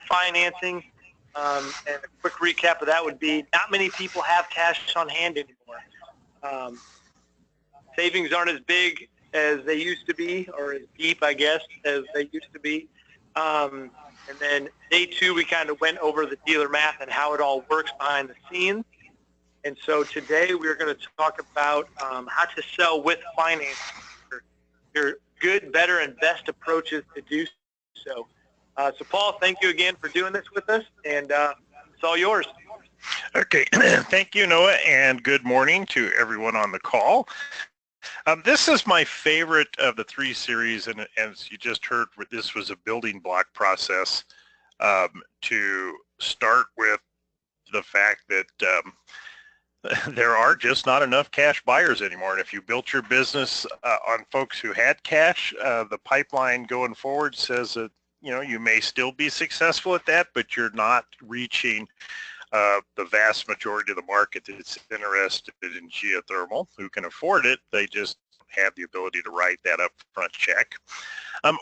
financing. And a quick recap of that would be not many people have cash on hand anymore. Savings aren't as big as they used to be, or as deep, I guess, as they used to be. And then day two, we kind of went over the dealer math and how it all works behind the scenes. And so today we're going to talk about how to sell with financing, your good, better, and best approaches to do so. So Paul, thank you again for doing this with us, and it's all yours. Okay, thank you, Noah, and good morning to everyone on the call. This is my favorite of the three series, and as you just heard, this was a building block process to start with the fact that there are just not enough cash buyers anymore. And if you built your business on folks who had cash, the pipeline going forward says that you may still be successful at that, but you're not reaching the vast majority of the market that's interested in geothermal, who can afford it. They just have the ability to write that upfront check.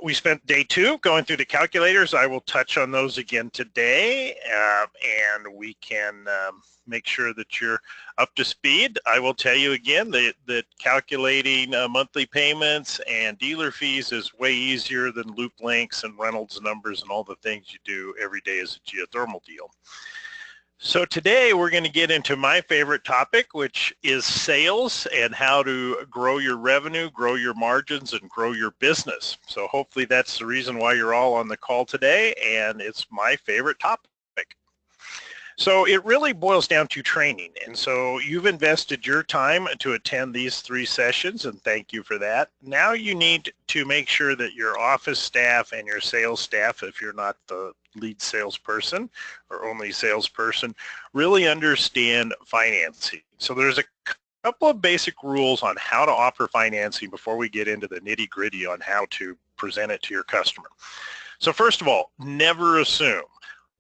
We spent day two going through the calculators. I will touch on those again today, and we can make sure that you're up to speed. I will tell you again that calculating monthly payments and dealer fees is way easier than loop lengths and Reynolds numbers and all the things you do every day as a geothermal deal. So today we're going to get into my favorite topic, which is sales and how to grow your revenue, grow your margins, and grow your business. So hopefully that's the reason why you're all on the call today, and it's my favorite topic. So it really boils down to training, and so you've invested your time to attend these three sessions, and thank you for that. Now you need to make sure that your office staff and your sales staff, if you're not the lead salesperson or only salesperson, really understand financing. So there's a couple of basic rules on how to offer financing before we get into the nitty-gritty on how to present it to your customer. So first of all, never assume.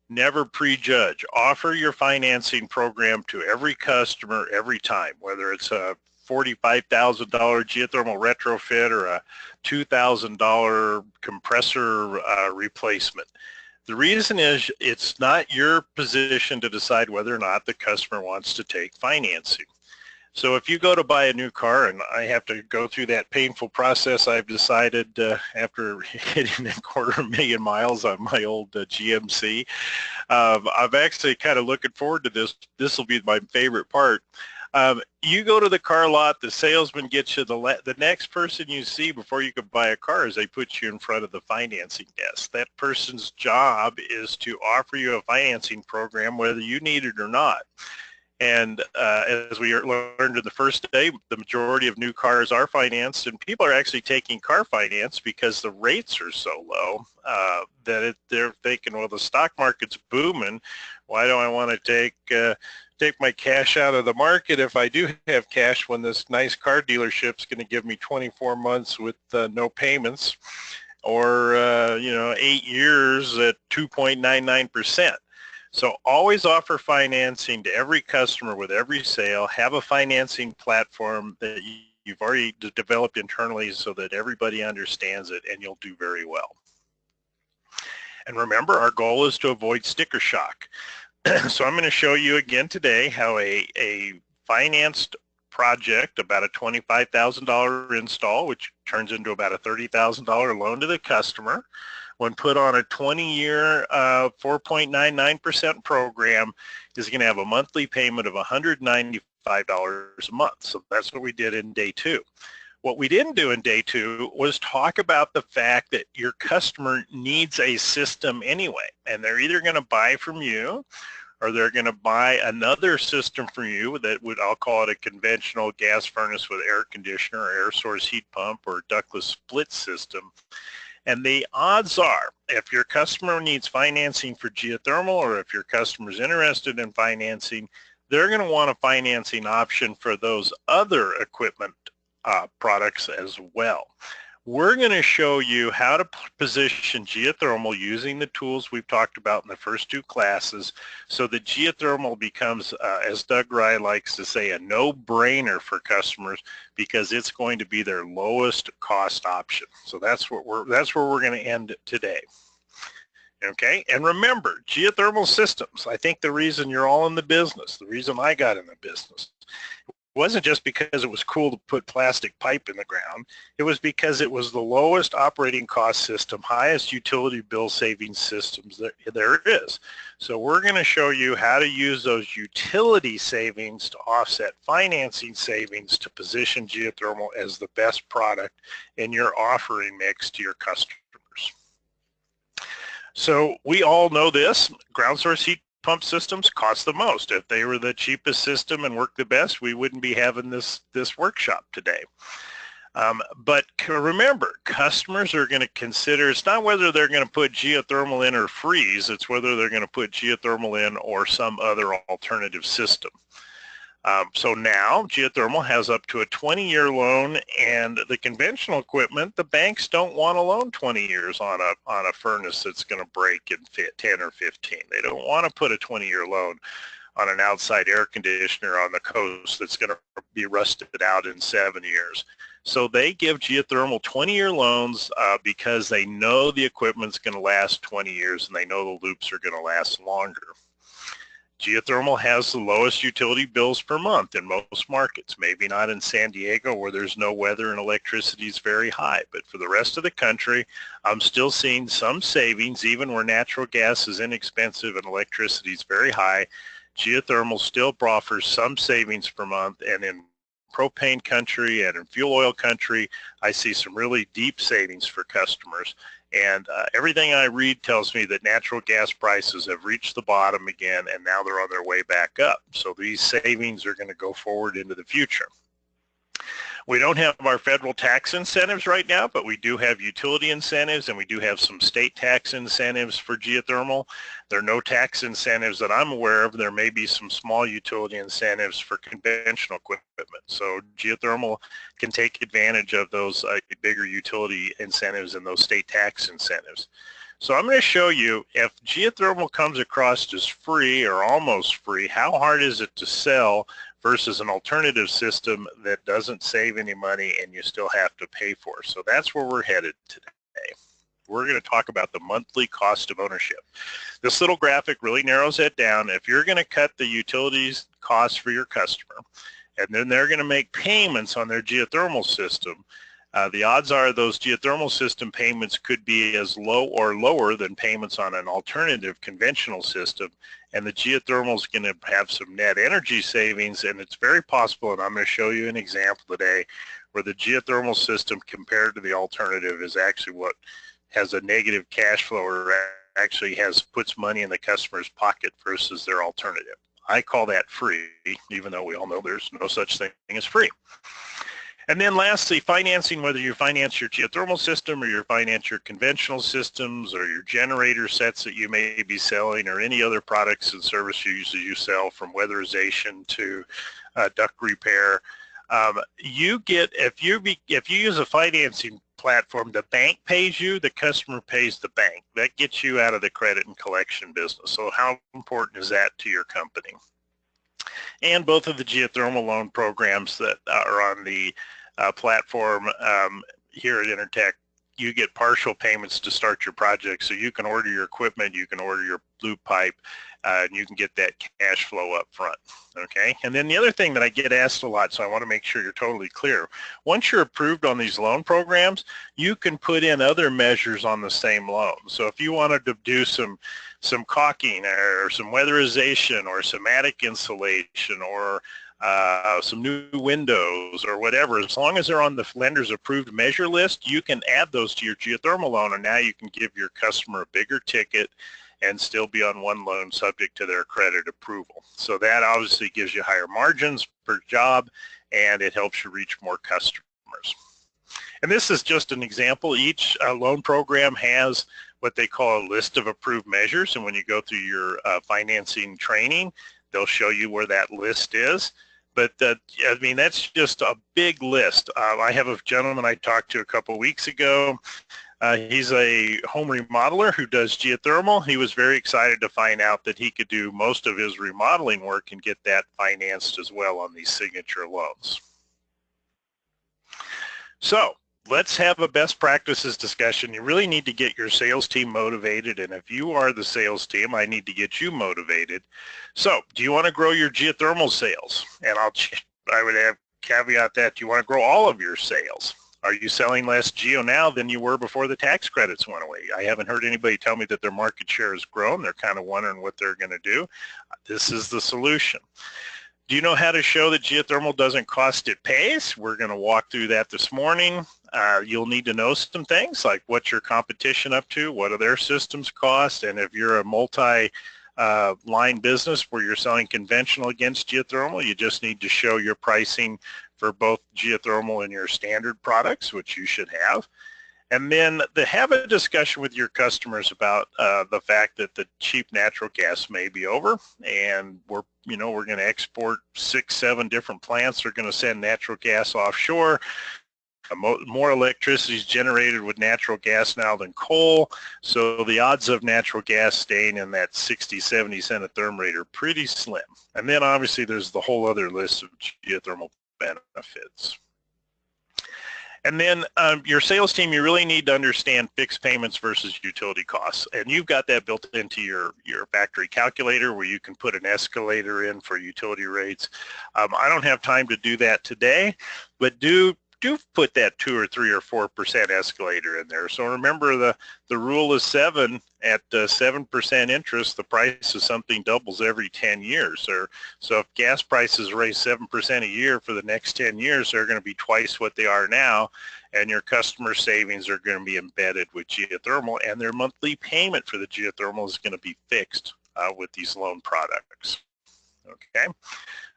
Never prejudge. Offer your financing program to every customer every time, whether it's a $45,000 geothermal retrofit or a $2,000 compressor replacement. The reason is it's not your position to decide whether or not the customer wants to take financing. So if you go to buy a new car, and I have to go through that painful process, I've decided after hitting 250,000 miles on my old GMC, I'm actually kind of looking forward to this. This will be my favorite part. You go to the car lot, the salesman gets you the next person you see before you can buy a car is they put you in front of the financing desk. That person's job is to offer you a financing program whether you need it or not. And as we learned in the first day, the majority of new cars are financed, and people are actually taking car finance because the rates are so low that they're thinking, well, the stock market's booming. Why do I want to take my cash out of the market if I do have cash when this nice car dealership's going to give me 24 months with no payments, or 8 years at 2.99%. So always offer financing to every customer with every sale. Have a financing platform that you've already developed internally so that everybody understands it, and you'll do very well. And remember, our goal is to avoid sticker shock. So I'm going to show you again today how a financed project, about a $25,000 install, which turns into about a $30,000 loan to the customer, when put on a 20-year 4.99% program, is going to have a monthly payment of $195 a month. So that's what we did in day two. What we didn't do in day two was talk about the fact that your customer needs a system anyway, and they're either going to buy from you or they're going to buy another system from you that would, I'll call it a conventional gas furnace with air conditioner or air source heat pump or ductless split system. And the odds are, if your customer needs financing for geothermal, or if your customer is interested in financing, they're going to want a financing option for those other equipment products as well. We're going to show you how to position geothermal using the tools we've talked about in the first two classes, so that geothermal becomes, as Doug Rye likes to say, a no-brainer for customers, because it's going to be their lowest cost option. So that's where we're going to end today. Okay, and remember, geothermal systems, I think the reason you're all in the business, the reason I got in the business, wasn't just because it was cool to put plastic pipe in the ground. It was because it was the lowest operating cost system, highest utility bill saving systems there is. So we're going to show you how to use those utility savings to offset financing savings to position geothermal as the best product in your offering mix to your customers. So we all know this, ground source heat pump systems cost the most. If they were the cheapest system and worked the best, we wouldn't be having this workshop today. But remember, customers are going to consider, it's not whether they're going to put geothermal in or freeze, it's whether they're going to put geothermal in or some other alternative system. So now geothermal has up to a 20-year loan, and the conventional equipment, the banks don't want to loan 20 years on a furnace that's going to break in 10 or 15. They don't want to put a 20-year loan on an outside air conditioner on the coast that's going to be rusted out in 7 years. So they give geothermal 20-year loans because they know the equipment's going to last 20 years and they know the loops are going to last longer. Geothermal has the lowest utility bills per month in most markets, maybe not in San Diego where there's no weather and electricity is very high, but for the rest of the country, I'm still seeing some savings even where natural gas is inexpensive and electricity is very high. Geothermal still offers some savings per month, and in propane country and in fuel oil country, I see some really deep savings for customers. And everything I read tells me that natural gas prices have reached the bottom again, and now they're on their way back up. So these savings are going to go forward into the future. We don't have our federal tax incentives right now, but we do have utility incentives, and we do have some state tax incentives for geothermal. There are no tax incentives that I'm aware of. There may be some small utility incentives for conventional equipment. So geothermal can take advantage of those bigger utility incentives and those state tax incentives. So I'm going to show you if geothermal comes across as free or almost free, how hard is it to sell versus an alternative system that doesn't save any money and you still have to pay for. So that's where we're headed today. We're going to talk about the monthly cost of ownership. This little graphic really narrows it down. If you're going to cut the utilities costs for your customer, and then they're going to make payments on their geothermal system, the odds are those geothermal system payments could be as low or lower than payments on an alternative conventional system, and the geothermal is going to have some net energy savings, and it's very possible, and I'm going to show you an example today, where the geothermal system compared to the alternative is actually what has a negative cash flow or actually puts money in the customer's pocket versus their alternative. I call that free, even though we all know there's no such thing as free. And then lastly, financing, whether you finance your geothermal system or you finance your conventional systems or your generator sets that you may be selling or any other products and services you sell, from weatherization to duct repair, you get, if you use a financing platform, the bank pays you, the customer pays the bank. That gets you out of the credit and collection business. So how important is that to your company? And both of the geothermal loan programs that are on the platform here at Intertech, you get partial payments to start your project, so you can order your equipment, you can order your loop pipe, and you can get that cash flow up front, okay? And then the other thing that I get asked a lot, so I want to make sure you're totally clear, once you're approved on these loan programs, you can put in other measures on the same loan. So if you wanted to do some caulking or some weatherization or some attic insulation or some new windows or whatever, as long as they're on the lender's approved measure list, you can add those to your geothermal loan, and now you can give your customer a bigger ticket and still be on one loan subject to their credit approval. So that obviously gives you higher margins per job, and it helps you reach more customers. And this is just an example. Each loan program has what they call a list of approved measures, and when you go through your financing training, they'll show you where that list is. But I mean, that's just a big list. I have a gentleman I talked to a couple weeks ago. He's a home remodeler who does geothermal. He was very excited to find out that he could do most of his remodeling work and get that financed as well on these signature loans. So let's have a best practices discussion. You really need to get your sales team motivated, and if you are the sales team, I need to get you motivated. So, do you want to grow your geothermal sales? And I would have caveat that you want to grow all of your sales. Are you selling less geo now than you were before the tax credits went away? I haven't heard anybody tell me that their market share has grown. They're kind of wondering what they're going to do. This is the solution. Do you know how to show that geothermal doesn't cost, it pays? We're going to walk through that this morning. You'll need to know some things like what's your competition up to, what do their systems cost, and if you're a multi-line business where you're selling conventional against geothermal, you just need to show your pricing for both geothermal and your standard products, which you should have. And then have a discussion with your customers about the fact that the cheap natural gas may be over, and we're going to export 6-7 different plants. They're going to send natural gas offshore. More electricity is generated with natural gas now than coal, so the odds of natural gas staying in that 60-70 cent a therm rate are pretty slim. And then obviously there's the whole other list of geothermal benefits. And then your sales team, you really need to understand fixed payments versus utility costs. And you've got that built into your factory calculator where you can put an escalator in for utility rates. I don't have time to do that today, but do put that 2 or 3 or 4% escalator in there. So remember the rule of 7 at 7% interest, the price of something doubles every 10 years. So if gas prices raise 7% a year for the next 10 years, they're going to be twice what they are now, and your customer savings are going to be embedded with geothermal, and their monthly payment for the geothermal is going to be fixed with these loan products. Okay,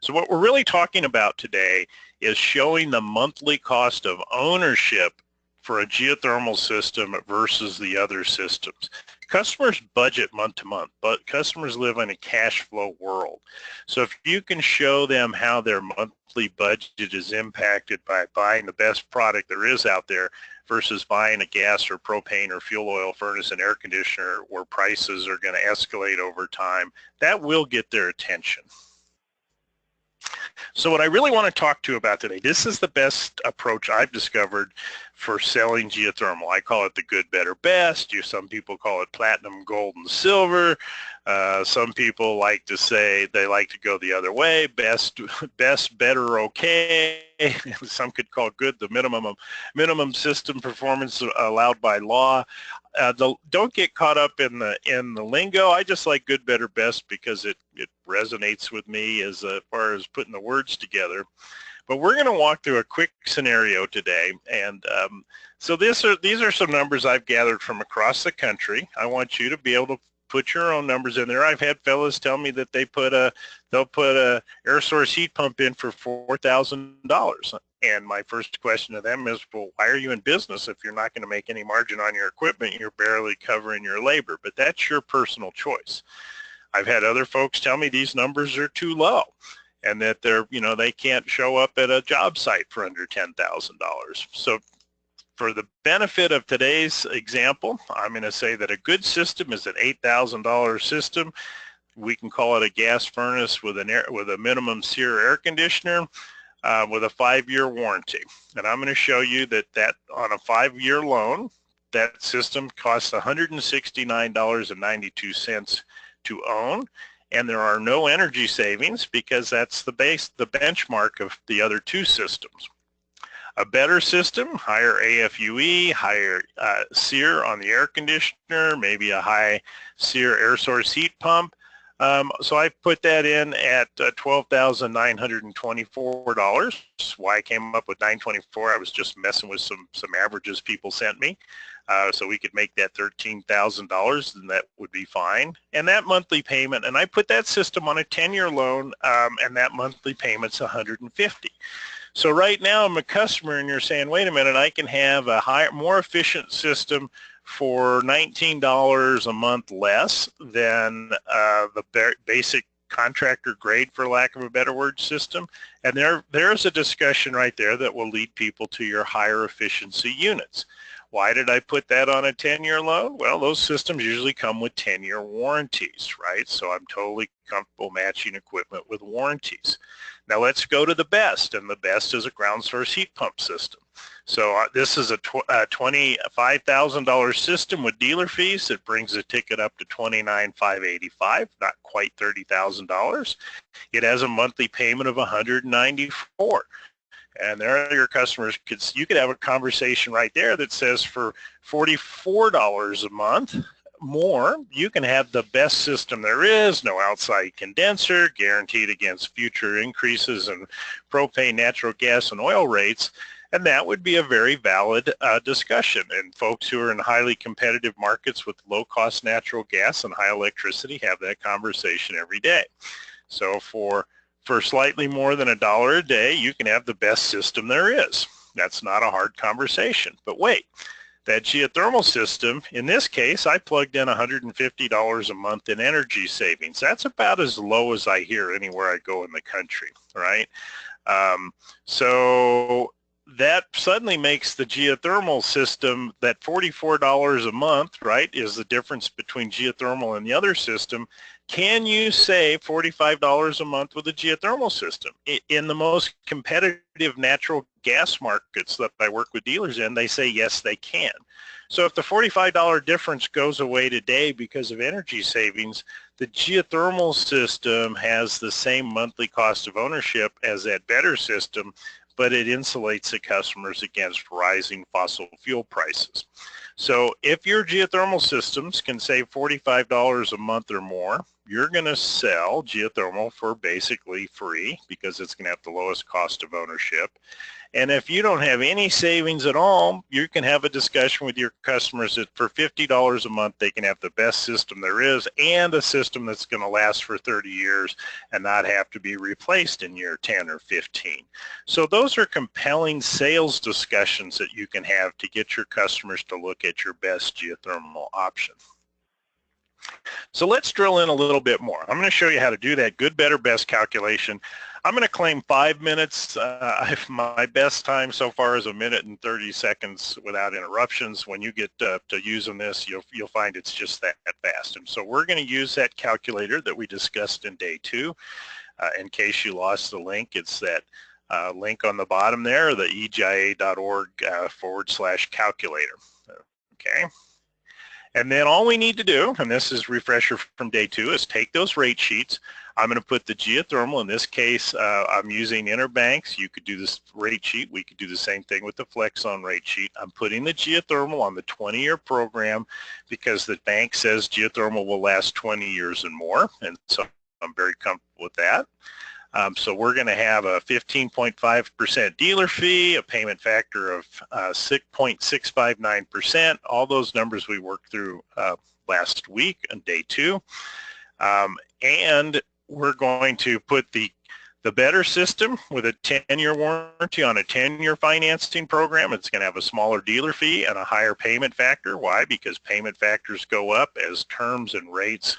so what we're really talking about today is showing the monthly cost of ownership for a geothermal system versus the other systems. Customers budget month to month, but customers live in a cash flow world. So if you can show them how their monthly budget is impacted by buying the best product there is out there versus buying a gas or propane or fuel oil furnace and air conditioner where prices are going to escalate over time, that will get their attention. So what I really want to talk to you about today, this is the best approach I've discovered for selling geothermal. I call it the good, better, best. Some people call it platinum, gold, and silver. Some people like to say they like to go the other way, best, better, okay. Some could call good the minimum system performance allowed by law. Don't get caught up in the lingo. I just like good, better, best because it resonates with me as far as putting the words together. But we're going to walk through a quick scenario today, and so these are some numbers I've gathered from across the country. I want you to be able to put your own numbers in there. I've had fellas tell me that they'll put a air source heat pump in for $4,000. And my first question to them is, well, why are you in business if you're not going to make any margin on your equipment? You're barely covering your labor, but that's your personal choice. I've had other folks tell me these numbers are too low and that they can't show up at a job site for under $10,000. So for the benefit of today's example, I'm going to say that a good system is an $8,000 system. We can call it a gas furnace with a minimum SEER air conditioner with a 5-year warranty. And I'm going to show you that on a 5-year loan, that system costs $169.92 to own, and there are no energy savings because that's the benchmark of the other two systems. A better system, higher AFUE, higher SEER on the air conditioner, maybe a high SEER air source heat pump. So I put that in at $12,924. Why I came up with $924, I was just messing with some averages people sent me. So we could make that $13,000, and that would be fine. And that monthly payment, and I put that system on a 10-year loan, and that monthly payment's $150. So right now I'm a customer, and you're saying, wait a minute, I can have a more efficient system for $19 a month less than the basic contractor grade, for lack of a better word, system. And there's a discussion right there that will lead people to your higher efficiency units. Why did I put that on a 10-year loan? Well, those systems usually come with 10-year warranties, right? So I'm totally comfortable matching equipment with warranties. Now let's go to the best, and the best is a ground source heat pump system. So this is a $25,000 system with dealer fees. It brings the ticket up to $29,585, not quite $30,000. It has a monthly payment of $194. And there are your customers. You could have a conversation right there that says for $44 a month more, you can have the best system there is, no outside condenser, guaranteed against future increases in propane, natural gas, and oil rates. And that would be a very valid discussion. And folks who are in highly competitive markets with low-cost natural gas and high electricity have that conversation every day. So for slightly more than $1 a day, you can have the best system there is. That's not a hard conversation. But wait, that geothermal system, in this case, I plugged in $150 a month in energy savings. That's about as low as I hear anywhere I go in the country, right? So that suddenly makes the geothermal system, that $44 a month, right, is the difference between geothermal and the other system. Can you save $45 a month with a geothermal system? In the most competitive natural gas markets that I work with dealers in, they say yes, they can. So if the $45 difference goes away today because of energy savings, the geothermal system has the same monthly cost of ownership as that better system, but it insulates the customers against rising fossil fuel prices. So if your geothermal systems can save $45 a month or more, you're going to sell geothermal for basically free because it's going to have the lowest cost of ownership. And if you don't have any savings at all, you can have a discussion with your customers that for $50 a month, they can have the best system there is and a system that's going to last for 30 years and not have to be replaced in year 10 or 15. So those are compelling sales discussions that you can have to get your customers to look at your best geothermal option. So let's drill in a little bit more. I'm going to show you how to do that good, better, best calculation. I'm going to claim 5 minutes. My best time so far is 1 minute and 30 seconds without interruptions. When you get to using this, you'll find it's just that fast. And so we're going to use that calculator that we discussed in day 2. In case you lost the link, it's that link on the bottom there, the egia.org/calculator. Okay. And then all we need to do, and this is refresher from day 2, is take those rate sheets. I'm going to put the geothermal, in this case, I'm using Interbanks. You could do this rate sheet. We could do the same thing with the Flex Zone rate sheet. I'm putting the geothermal on the 20-year program because the bank says geothermal will last 20 years and more, and so I'm very comfortable with that. So we're going to have a 15.5% dealer fee, a payment factor of 6.659%, all those numbers we worked through last week on day 2. And we're going to put the better system with a 10-year warranty on a 10-year financing program. It's going to have a smaller dealer fee and a higher payment factor. Why? Because payment factors go up as terms and rates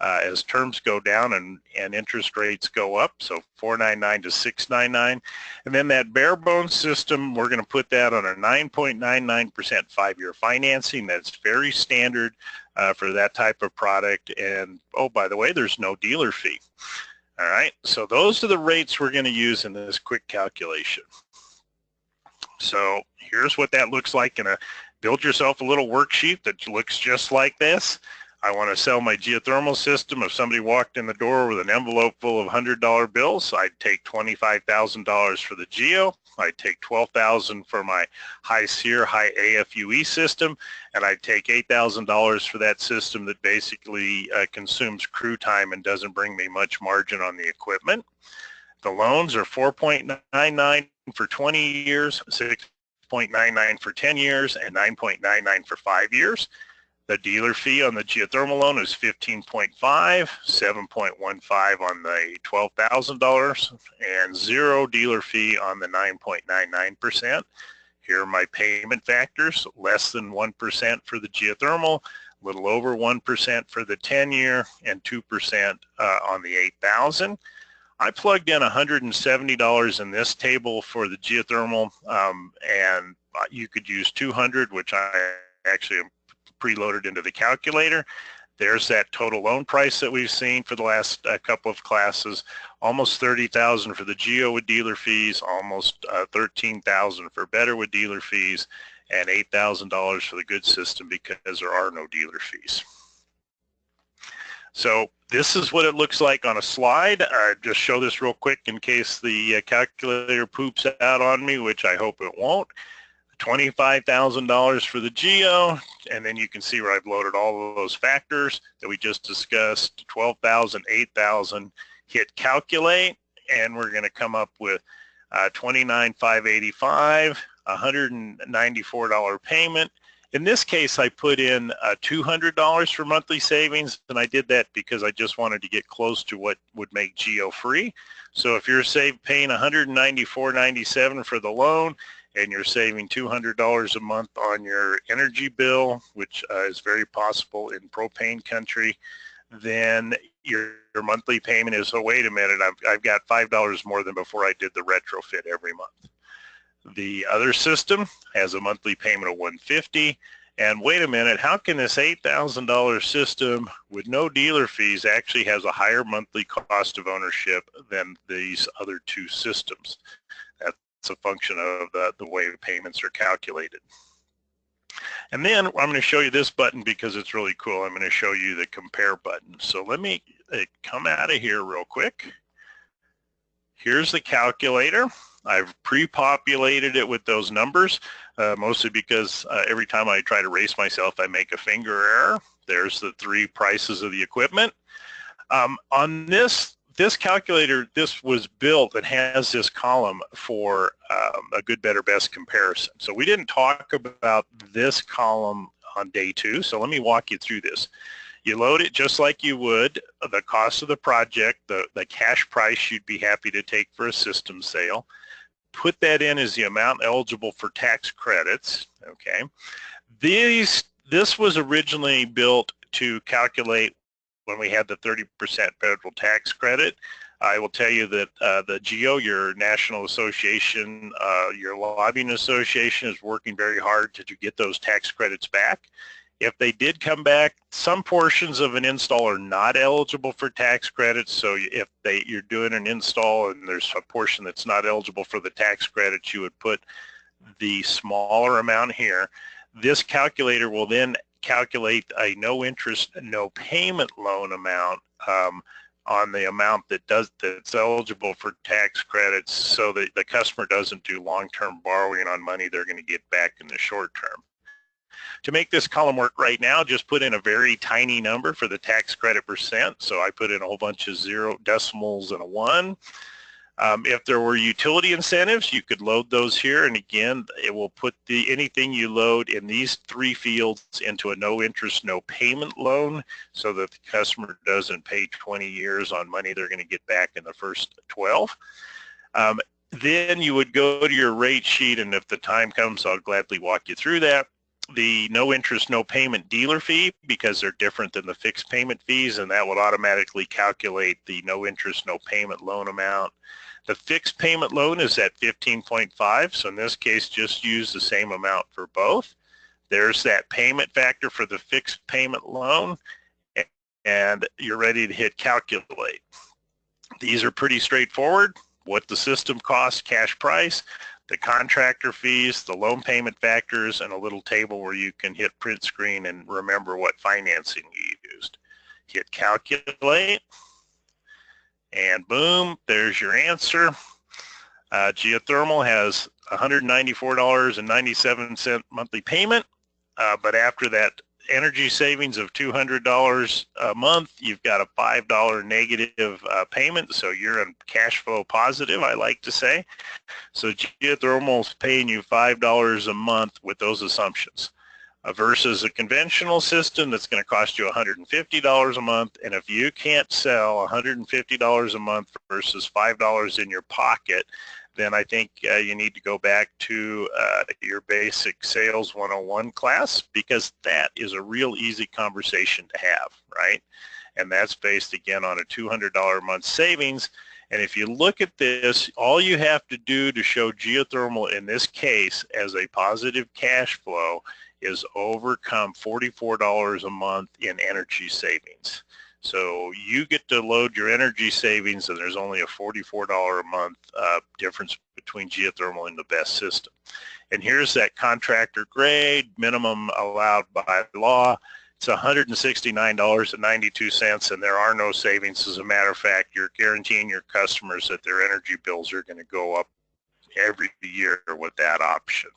as terms go down and interest rates go up, so 499 to 699. And then that bare bones system, we're going to put that on a 9.99% 5-year financing. That's very standard for that type of product. And oh, by the way, there's no dealer fee. All right, so those are the rates we're going to use in this quick calculation. So here's what that looks like. Build yourself a little worksheet that looks just like this. I want to sell my geothermal system. If somebody walked in the door with an envelope full of $100 bills, I'd take $25,000 for the geo. I'd take $12,000 for my high SEER, high AFUE system, and I'd take $8,000 for that system that basically consumes crew time and doesn't bring me much margin on the equipment. The loans are 4.99 for 20 years, 6.99 for 10 years, and 9.99 for 5 years. The dealer fee on the geothermal loan is 15.5, 7.15 on the $12,000, and 0 dealer fee on the 9.99%. Here are my payment factors: less than 1% for the geothermal, a little over 1% for the 10-year, and 2% on the 8,000. I plugged in $170 in this table for the geothermal, and you could use $200, which I actually am preloaded into the calculator. There's that total loan price that we've seen for the last couple of classes, almost $30,000 for the Geo with dealer fees, almost $13,000 for Better with dealer fees, and $8,000 for the good system because there are no dealer fees. So this is what it looks like on a slide. Just show this real quick in case the calculator poops out on me, which I hope it won't. $25,000 for the Geo, and then you can see where I've loaded all of those factors that we just discussed. 12,000, 8,000. Hit calculate, and we're going to come up with $29,585, $194 payment. In this case, I put in $200 for monthly savings, and I did that because I just wanted to get close to what would make Geo free. So if you're paying $194.97 for the loan, and you're saving $200 a month on your energy bill, which is very possible in propane country, then your monthly payment is, oh, wait a minute, I've got $5 more than before I did the retrofit every month. The other system has a monthly payment of $150, and wait a minute, how can this $8,000 system with no dealer fees actually has a higher monthly cost of ownership than these other two systems? It's a function of the way the payments are calculated. And then I'm going to show you this button because it's really cool. I'm going to show you the compare button. So let me come out of here real quick. Here's the calculator. I've pre-populated it with those numbers, mostly because every time I try to race myself, I make a finger error. There's the three prices of the equipment. On this calculator, this was built and has this column for a good, better, best comparison. So we didn't talk about this column on day 2, so let me walk you through this. You load it just like you would the cost of the project, the cash price you'd be happy to take for a system sale. Put that in as the amount eligible for tax credits, okay? This was originally built to calculate when we had the 30% federal tax credit. I will tell you that the GEO, your national association, your lobbying association is working very hard to get those tax credits back. If they did come back, some portions of an install are not eligible for tax credits. So if you're doing an install and there's a portion that's not eligible for the tax credits, you would put the smaller amount here. This calculator will then calculate a no interest, no payment loan amount on the amount that's eligible for tax credits, so that the customer doesn't do long-term borrowing on money they're going to get back in the short term. To make this column work right now, just put in a very tiny number for the tax credit percent. So I put in a whole bunch of 0 decimals and a 1. If there were utility incentives, you could load those here, and again, it will put anything you load in these 3 fields into a no interest, no payment loan, so that the customer doesn't pay 20 years on money they're going to get back in the first 12. Then you would go to your rate sheet, and if the time comes, I'll gladly walk you through that. The no interest, no payment dealer fee, because they're different than the fixed payment fees, and that will automatically calculate the no interest, no payment loan amount. The fixed payment loan is at 15.5, so in this case, just use the same amount for both. There's that payment factor for the fixed payment loan, and you're ready to hit calculate. These are pretty straightforward. What the system costs, cash price, the contractor fees, the loan payment factors, and a little table where you can hit print screen and remember what financing you used. Hit calculate, and boom, there's your answer. Geothermal has $194.97 monthly payment, but after that energy savings of $200 a month, you've got a $5 negative payment, so you're in cash flow positive, I like to say. So Geothermal's paying you $5 a month with those assumptions, versus a conventional system that's going to cost you $150 a month. And if you can't sell $150 a month versus $5 in your pocket, then I think you need to go back to your basic sales 101 class, because that is a real easy conversation to have, right? And that's based again on a $200 a month savings. And if you look at this, all you have to do to show geothermal in this case as a positive cash flow is overcome $44 a month in energy savings. So you get to load your energy savings, and there's only a $44 a month difference between geothermal and the best system. And here's that contractor grade, minimum allowed by law. It's $169.92, and there are no savings. As a matter of fact, you're guaranteeing your customers that their energy bills are going to go up every year with that option.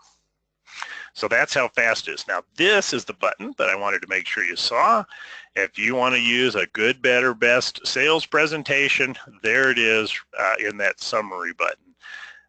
So that's how fast it is. Now, this is the button that I wanted to make sure you saw. If you want to use a good, better, best sales presentation, there it is in that summary button.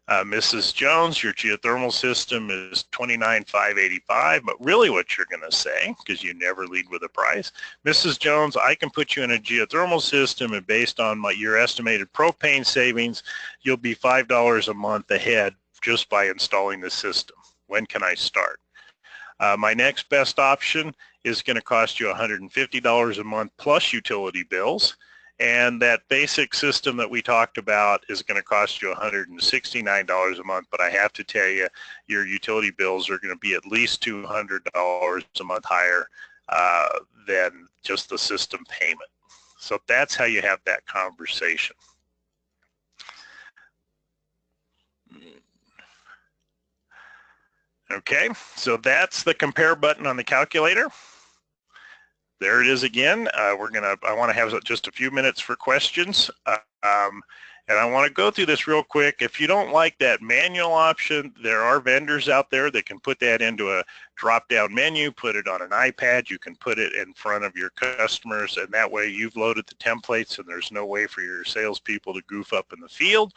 Mrs. Jones, your geothermal system is $29,585, but really what you're going to say, because you never lead with a price, Mrs. Jones, I can put you in a geothermal system, and based on your estimated propane savings, you'll be $5 a month ahead just by installing the system. When can I start? My next best option is going to cost you $150 a month plus utility bills. And that basic system that we talked about is going to cost you $169 a month, but I have to tell you, your utility bills are going to be at least $200 a month higher than just the system payment. So that's how you have that conversation. Okay, so that's the compare button on the calculator. There it is again. I want to have just a few minutes for questions. And I want to go through this real quick. If you don't like that manual option, there are vendors out there that can put that into a drop-down menu, put it on an iPad. You can put it in front of your customers, and that way you've loaded the templates, and there's no way for your salespeople to goof up in the field.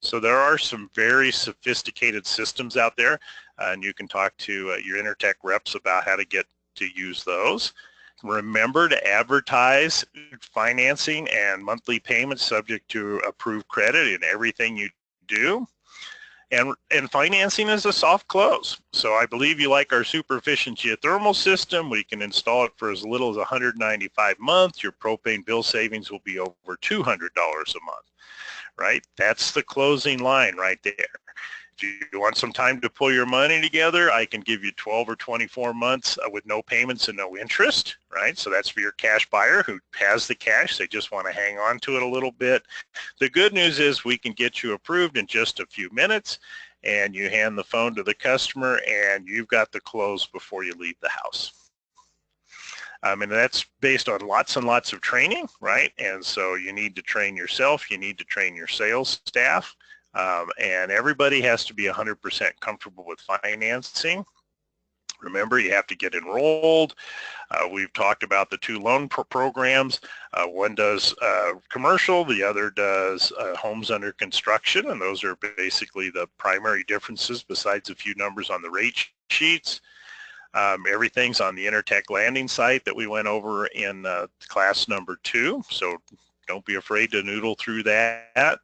So there are some very sophisticated systems out there, and you can talk to your Intertech reps about how to get to use those. Remember to advertise financing and monthly payments subject to approved credit in everything you do. And financing is a soft close. So I believe you like our super efficient geothermal system. We can install it for as little as $195 a month. Your propane bill savings will be over $200 a month, right? That's the closing line right there. If you want some time to pull your money together, I can give you 12 or 24 months with no payments and no interest, right? So that's for your cash buyer who has the cash. They just want to hang on to it a little bit. The good news is we can get you approved in just a few minutes, and you hand the phone to the customer, and you've got the close before you leave the house. And that's based on lots and lots of training, right? And so you need to train yourself. You need to train your sales staff. And everybody has to be 100% comfortable with financing. Remember, you have to get enrolled. We've talked about the two loan programs. One does commercial, the other does homes under construction, and those are basically the primary differences besides a few numbers on the rate sheets. Everything's on the Intertech landing site that we went over in class number 2, so don't be afraid to noodle through that.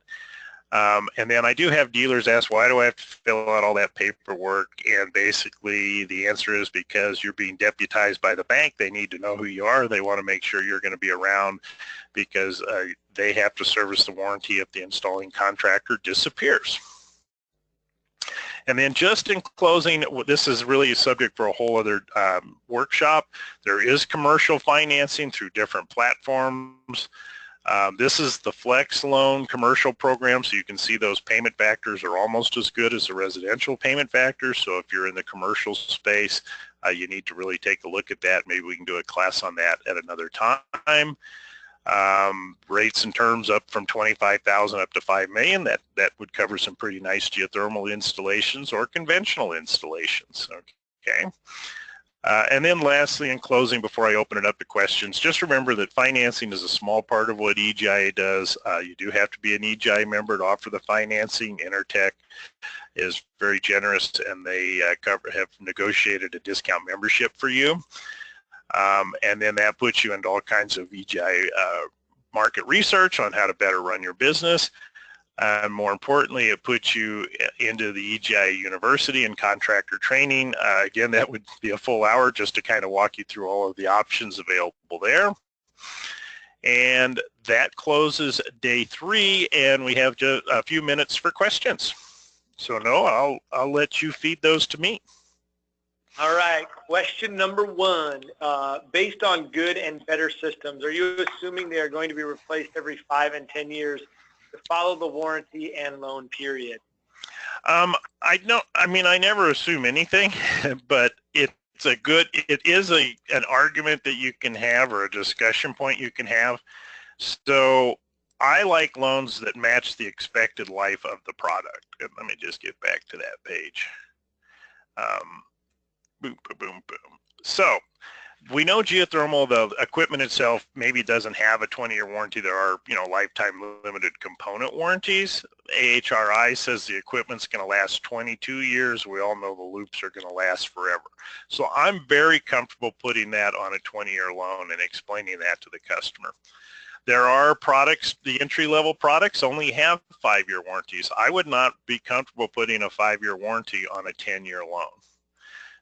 And then I do have dealers ask, why do I have to fill out all that paperwork? And basically the answer is because you're being deputized by the bank. They need to know who you are. They want to make sure you're going to be around because they have to service the warranty if the installing contractor disappears. And then just in closing, this is really a subject for a whole other workshop. There is commercial financing through different platforms. This is the Flex Loan commercial program, so you can see those payment factors are almost as good as the residential payment factors. So if you're in the commercial space, you need to really take a look at that. Maybe we can do a class on that at another time. Rates and terms up from $25,000 up to $5 million. That would cover some pretty nice geothermal installations or conventional installations. Okay. And then lastly, in closing, before I open it up to questions, just remember that financing is a small part of what EGI does. You do have to be an EGI member to offer the financing. Intertech is very generous, and they have negotiated a discount membership for you. And then that puts you into all kinds of EGI market research on how to better run your business. More importantly, it puts you into the EGI University and contractor training. Again, that would be a full hour just to kind of walk you through all of the options available there. And that closes day 3, and we have just a few minutes for questions. So Noah, I'll let you feed those to me. All right, question number one. Based on good and better systems, are you assuming they are going to be replaced every 5 and 10 years to follow the warranty and loan period? I never assume anything, but it is an argument that you can have or a discussion point you can have. So I like loans that match the expected life of the product. And let me just get back to that page. Boom, boom, boom, boom. So we know geothermal, the equipment itself maybe doesn't have a 20-year warranty. There are, lifetime limited component warranties. AHRI says the equipment's going to last 22 years. We all know the loops are going to last forever. So I'm very comfortable putting that on a 20-year loan and explaining that to the customer. There are products, the entry-level products only have 5-year warranties. I would not be comfortable putting a 5-year warranty on a 10-year loan.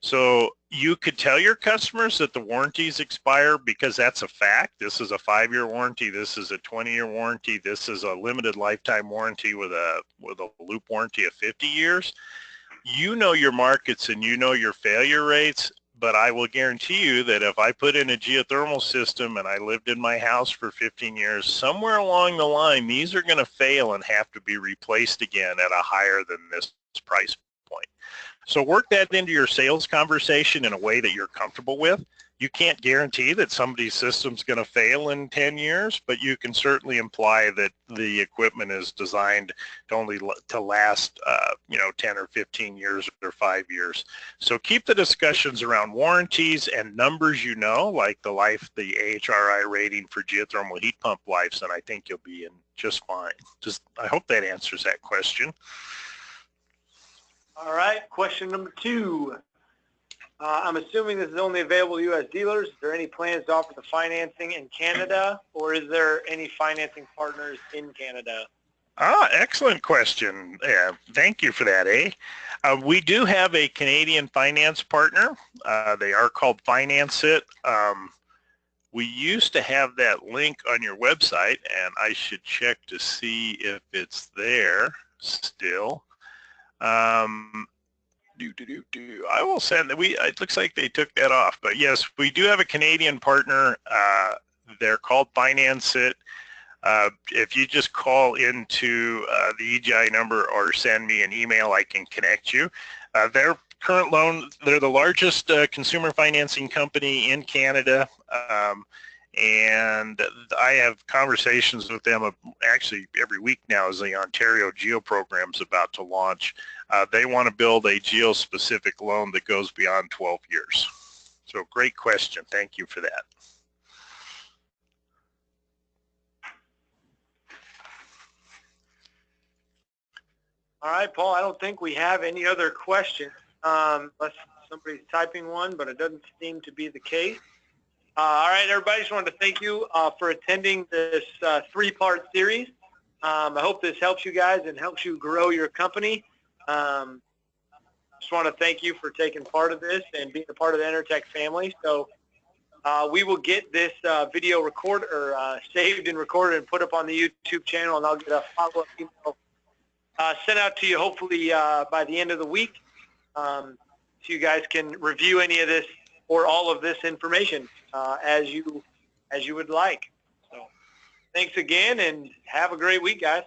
So you could tell your customers that the warranties expire because that's a fact. This is a 5-year warranty. This is a 20-year warranty. This is a limited lifetime warranty with a loop warranty of 50 years. You know your markets and you know your failure rates, but I will guarantee you that if I put in a geothermal system and I lived in my house for 15 years, somewhere along the line, these are going to fail and have to be replaced again at a higher than this price point. So work that into your sales conversation in a way that you're comfortable with. You can't guarantee that somebody's system's going to fail in 10 years, but you can certainly imply that the equipment is designed to last 10 or 15 years or 5 years. So keep the discussions around warranties and numbers, like the AHRI rating for geothermal heat pump lives, and I think you'll be in just fine. I hope that answers that question. All right, question number two. I'm assuming this is only available to U.S. dealers. Is there any plans to offer the financing in Canada, or is there any financing partners in Canada? Excellent question. Yeah, thank you for that, we do have a Canadian finance partner. They are called Finance It. We used to have that link on your website, and I should check to see if it's there still. I will send that. It looks like they took that off, but yes, we do have a Canadian partner. They're called Finance It. If you just call into the EGI number or send me an email, I can connect you. Their current loan, they're the largest consumer financing company in Canada. And I have conversations with them actually every week now as the Ontario Geo program is about to launch. They want to build a geo-specific loan that goes beyond 12 years. So great question. Thank you for that. All right, Paul, I don't think we have any other questions unless somebody's typing one, but it doesn't seem to be the case. All right, everybody, just wanted to thank you for attending this 3-part series. I hope this helps you guys and helps you grow your company. Just want to thank you for taking part of this and being a part of the Enertech family. So we will get this video saved and recorded and put up on the YouTube channel, and I'll get a follow-up email sent out to you hopefully by the end of the week so you guys can review any of this or all of this information as you would like. So thanks again, and have a great week, guys.